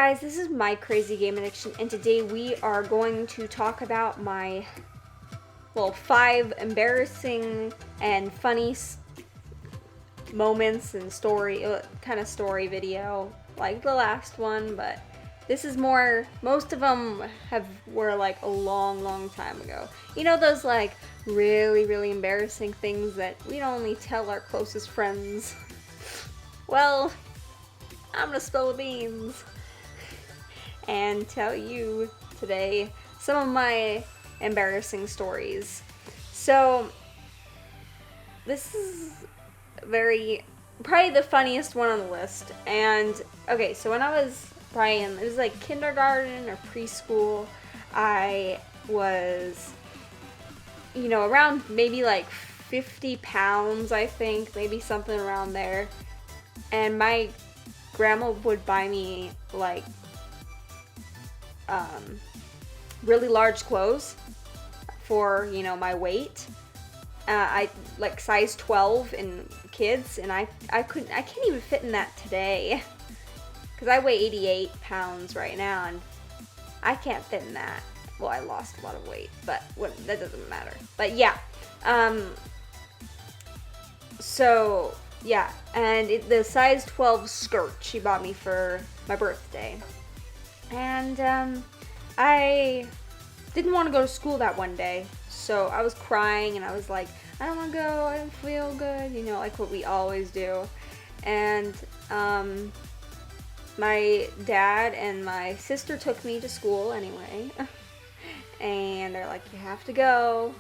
guys, this is my crazy game addiction, and today we are going to talk about my, 5 embarrassing and funny moments and story, kind of story video, like the last one, but this is more, most of them were like a long time ago. You know those like really embarrassing things that we'd only tell our closest friends? Well, I'm gonna spill the beans and tell you today some of my embarrassing stories. So, this is probably the funniest one on the list. And, okay, so when I was probably it was like kindergarten or preschool, I was, around maybe like 50 pounds, I think, maybe something around there. And my grandma would buy me, like, really large clothes for, my weight. I like size 12 in kids, and I can't even fit in that today. Because I weigh 88 pounds right now, and I can't fit in that. Well, I lost a lot of weight, but that doesn't matter. But yeah. So, yeah. And the size 12 skirt she bought me for my birthday. And I didn't want to go to school that one day. So I was crying, and I was like, I don't want to go, I don't feel good, like what we always do. And my dad and my sister took me to school anyway. And they're like, you have to go.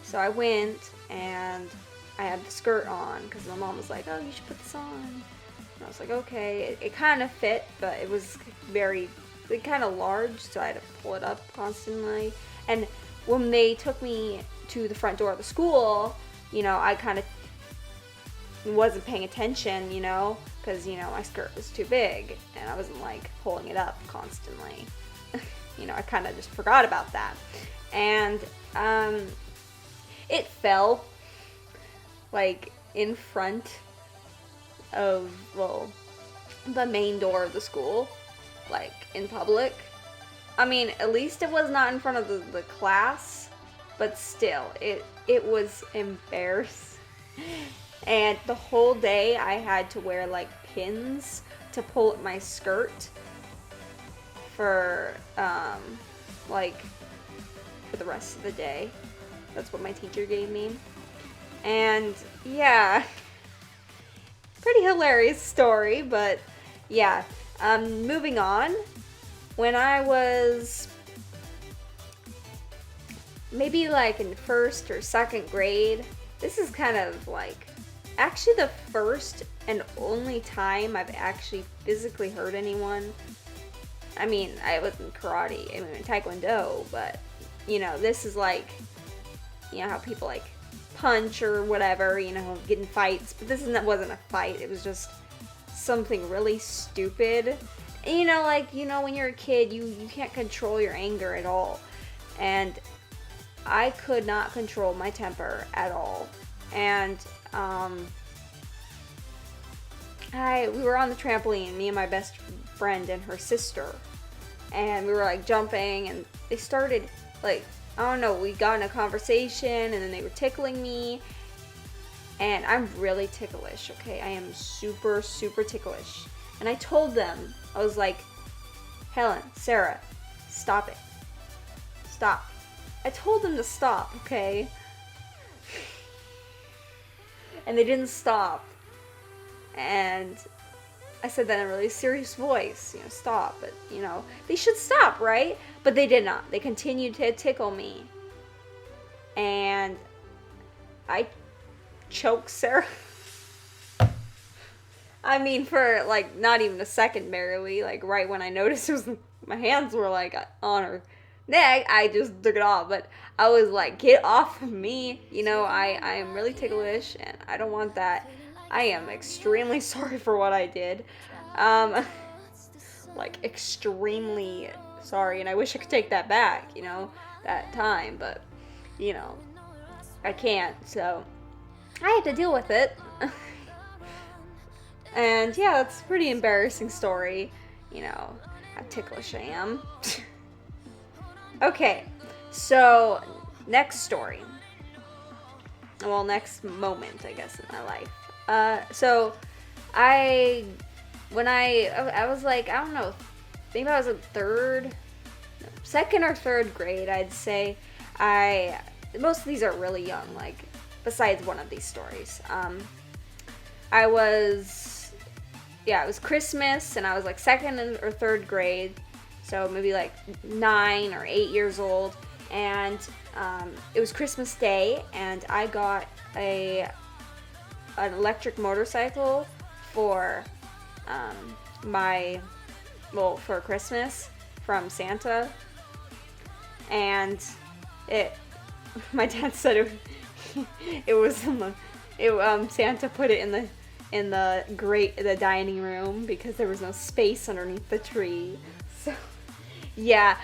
So I went, and I had the skirt on, because my mom was like, oh, you should put this on. And I was like, okay. It kind of fit, but it was kind of large, so I had to pull it up constantly. And when they took me to the front door of the school, I kind of wasn't paying attention, because, my skirt was too big, and I wasn't, like, pulling it up constantly. I kind of just forgot about that. And, it fell, like, in front of, the main door of the school, like, in public. I mean, at least it was not in front of the class, but still, it was embarrassing. And the whole day I had to wear, like, pins to pull up my skirt for the rest of the day. That's what my teacher gave me. And, yeah, pretty hilarious story, but, yeah. Moving on. When I was maybe like in first or second grade, this is kind of like actually the first and only time I've actually physically hurt anyone. I mean, I was in karate, in taekwondo, but this is like, how people like punch or whatever, get in fights, but wasn't a fight. It was just something really stupid. When you're a kid, you can't control your anger at all. And I could not control my temper at all. And, we were on the trampoline, me and my best friend and her sister. And we were, like, jumping, and they started, like, I don't know, we got in a conversation, and then they were tickling me. And I'm really ticklish, okay? I am super ticklish. And I told them, I was like, Helen, Sarah, stop it. Stop. I told them to stop, okay? And they didn't stop. And I said that in a really serious voice, stop. But, they should stop, right? But they did not. They continued to tickle me. And I choked Sarah. I mean, for, like, not even a second, barely. Like, right when I noticed my hands were, like, on her neck, I just took it off. But I was like, get off of me. I am really ticklish, and I don't want that. I am extremely sorry for what I did. Like, extremely sorry, and I wish I could take that back, that time. But, I can't, so I had to deal with it. And yeah, that's a pretty embarrassing story. you know, how ticklish I am. Okay, so next story. Well, next moment, I guess, in my life. So when I was like, I don't know, maybe I was in second or third grade, I'd say. Most of these are really young, like, besides one of these stories. It was Christmas, and I was like second or third grade, so maybe like 9 or 8 years old, and it was Christmas Day, and I got an electric motorcycle for for Christmas from Santa, and my dad said it was Santa put it in the dining room because there was no space underneath the tree. So yeah,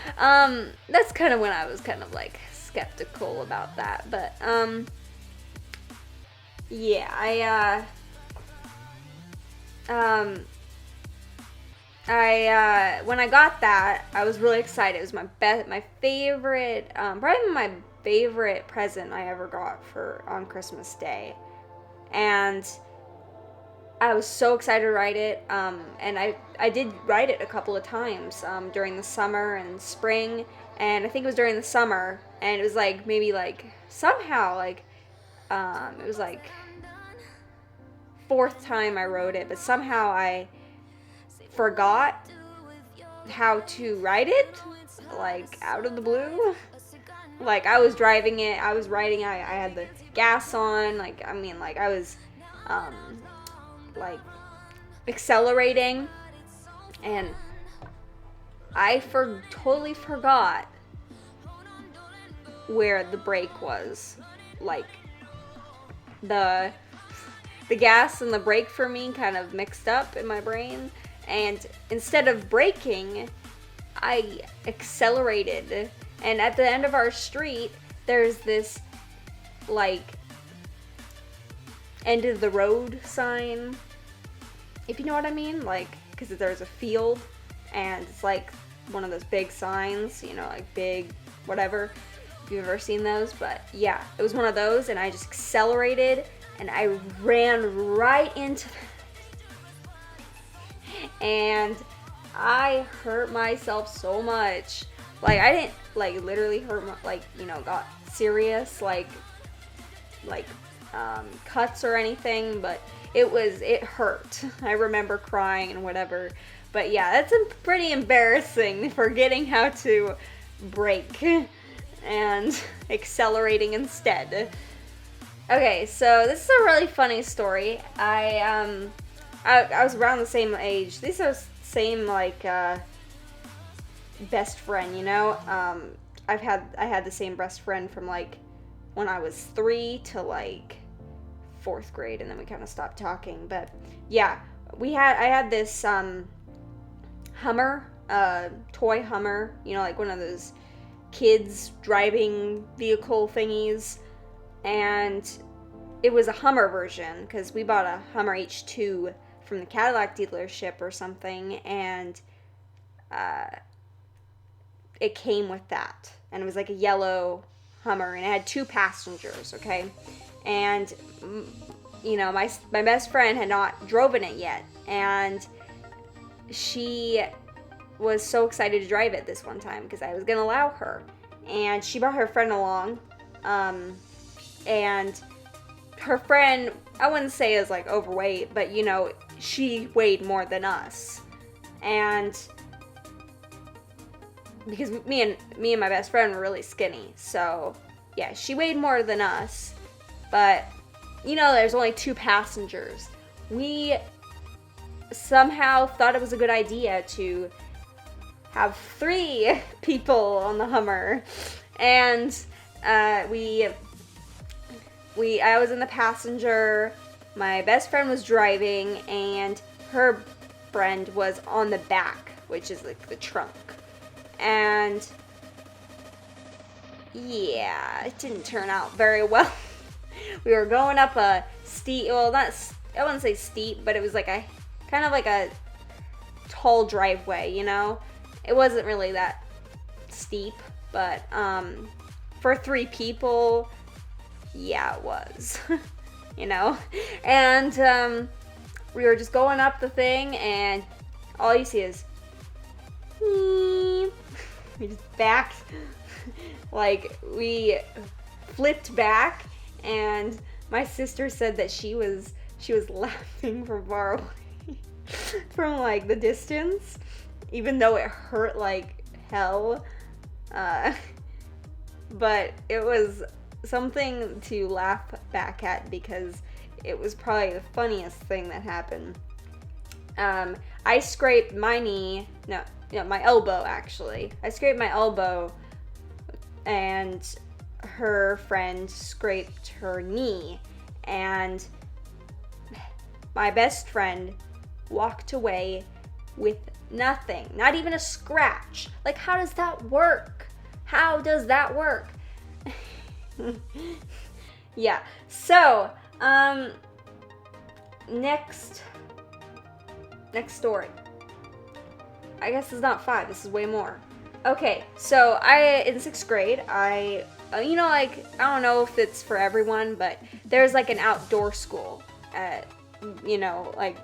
that's kind of when I was kind of like skeptical about that, but yeah, when I got that, I was really excited. It was my favorite, probably my favorite present I ever got on Christmas Day, and I was so excited to ride it. And I did ride it a couple of times during the summer and spring, and I think it was during the summer, and it was like maybe like somehow like it was like fourth time I rode it, but somehow I forgot how to ride it, like out of the blue. Like I was driving it, I was riding, I had the gas on, like I was like accelerating, and I totally forgot where the brake was. Like the gas and the brake for me kind of mixed up in my brain, and instead of braking, I accelerated. And at the end of our street, there's this like end of the road sign, if you know what I mean, like, because there's a field, and it's like one of those big signs, you know, like big whatever, if you've ever seen those. But yeah, it was one of those, and I just accelerated, and I ran right into and I hurt myself so much. Like, I didn't, like, literally hurt got serious, cuts or anything, but it hurt. I remember crying and whatever. But yeah, that's pretty embarrassing, forgetting how to brake and accelerating instead. Okay, so this is a really funny story. I was around the same age. These are same, like, best friend, you know. I had the same best friend from like when I was 3 to like 4th grade, and then we kind of stopped talking. But yeah, I had this Hummer, toy Hummer, you know, like one of those kids driving vehicle thingies, and it was a Hummer version because we bought a Hummer H2 from the Cadillac dealership or something, and it came with that, and it was like a yellow Hummer, and it had 2 passengers, okay? And you know, my best friend had not driven it yet, and she was so excited to drive it this one time because I was gonna allow her, and she brought her friend along, and her friend, I wouldn't say is like overweight, but you know, she weighed more than us, and because me and my best friend were really skinny, so yeah, she weighed more than us, but you know, there's only 2 passengers. We somehow thought it was a good idea to have 3 people on the Hummer, and I was in the passenger, my best friend was driving, and her friend was on the back, which is like the trunk. And yeah, it didn't turn out very well. We were going up a steep, well, I wouldn't say steep, but it was like a kind of like a tall driveway, you know? It wasn't really that steep, but for 3 people, yeah, it was. You know? And we were just going up the thing, and all you see is we just backed, like, we flipped back, and my sister said that she was laughing from far away, from like the distance, even though it hurt like hell. But it was something to laugh back at because it was probably the funniest thing that happened. I scraped my knee, no, my elbow actually. I scraped my elbow, and her friend scraped her knee, and my best friend walked away with nothing, not even a scratch. Like, how does that work? How does that work? Yeah, so, next story. I guess it's not 5, this is way more. Okay, so in 6th grade, I don't know if it's for everyone, but there's like an outdoor school at, like,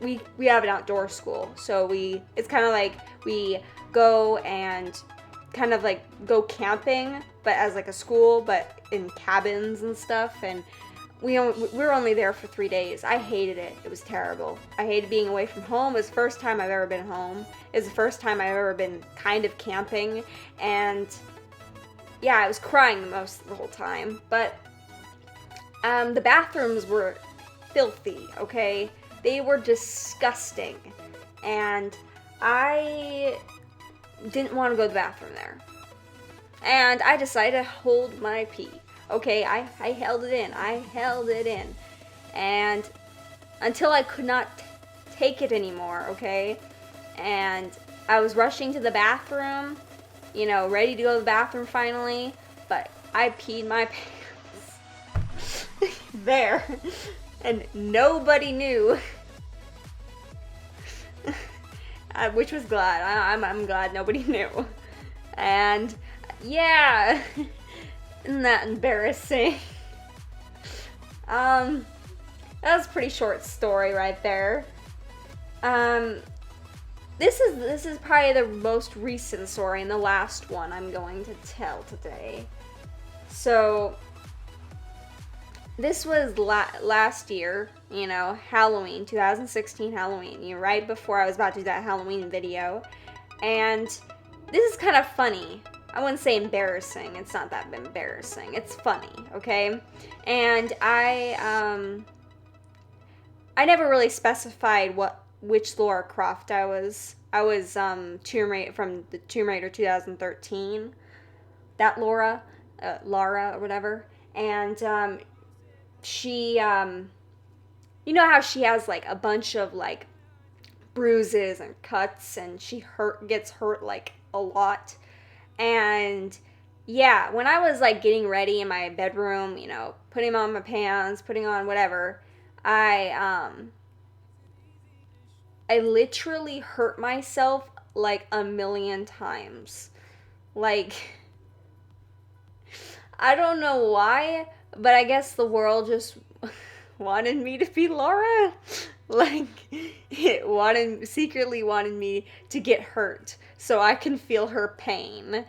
we have an outdoor school, so it's kind of like we go and kind of like go camping, but as like a school, but in cabins and stuff, and we were only there for 3 days. I hated it. It was terrible. I hated being away from home. It was the first time I've ever been home. It was the first time I've ever been kind of camping, and yeah, I was crying the whole time, but the bathrooms were filthy, okay? They were disgusting, and I didn't want to go to the bathroom there. And I decided to hold my pee. Okay, I held it in. And until I could not take it anymore, okay? And I was rushing to the bathroom, ready to go to the bathroom finally, but I peed my pants there. And nobody knew. Which was glad. I'm glad nobody knew. And yeah, isn't that embarrassing? That was a pretty short story right there. This is probably the most recent story and the last one I'm going to tell today. So this was last year, Halloween, 2016 Halloween, right before I was about to do that Halloween video. And this is kind of funny. I wouldn't say embarrassing. It's not that embarrassing. It's funny, okay? And I never really specified which Lara Croft I was. I was Tomb Raider, from the Tomb Raider 2013. That Lara or whatever. And she, you know how she has like a bunch of like bruises and cuts, and she gets hurt like a lot. And yeah, when I was like getting ready in my bedroom, putting on my pants, putting on whatever, I literally hurt myself like a million times. Like, I don't know why, but I guess the world just wanted me to be Lara. Like, it secretly wanted me to get hurt so I can feel her pain.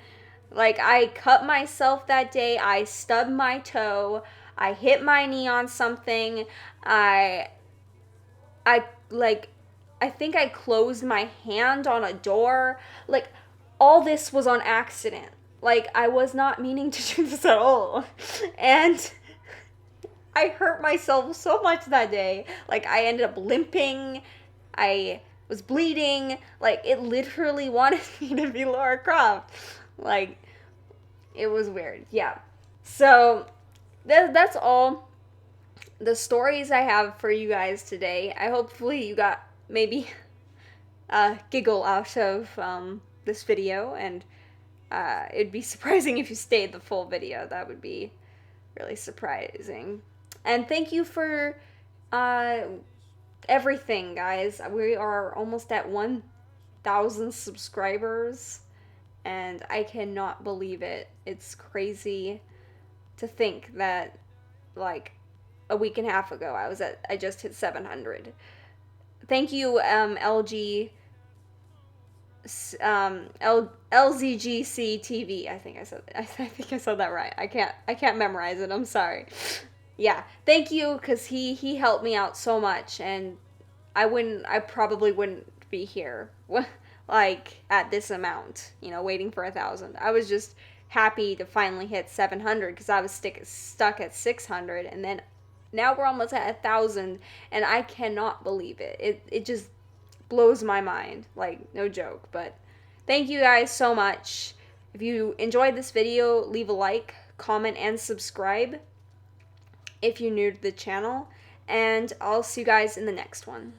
Like, I cut myself that day, I stubbed my toe, I hit my knee on something, I think I closed my hand on a door. Like, all this was on accident. Like, I was not meaning to do this at all. And I hurt myself so much that day. Like, I ended up limping. I was bleeding. Like, it literally wanted me to be Lara Croft. Like, it was weird. Yeah. So, that's all the stories I have for you guys today. Hopefully you got maybe a giggle out of this video, and it'd be surprising if you stayed the full video. That would be really surprising. And thank you for everything, guys. We are almost at 1,000 subscribers, and I cannot believe it. It's crazy to think that, like, a week and a half ago I just hit 700. Thank you, LG, LZGC TV. I think I said that right. I can't memorize it. I'm sorry. Yeah, thank you, because he helped me out so much, and I probably wouldn't be here like at this amount, waiting for 1,000. I was just happy to finally hit 700, because I was stuck at 600, and then now we're almost at 1,000, and I cannot believe it. It just blows my mind, like, no joke. But thank you guys so much. If you enjoyed this video, leave a like, comment, and subscribe if you're new to the channel, and I'll see you guys in the next one.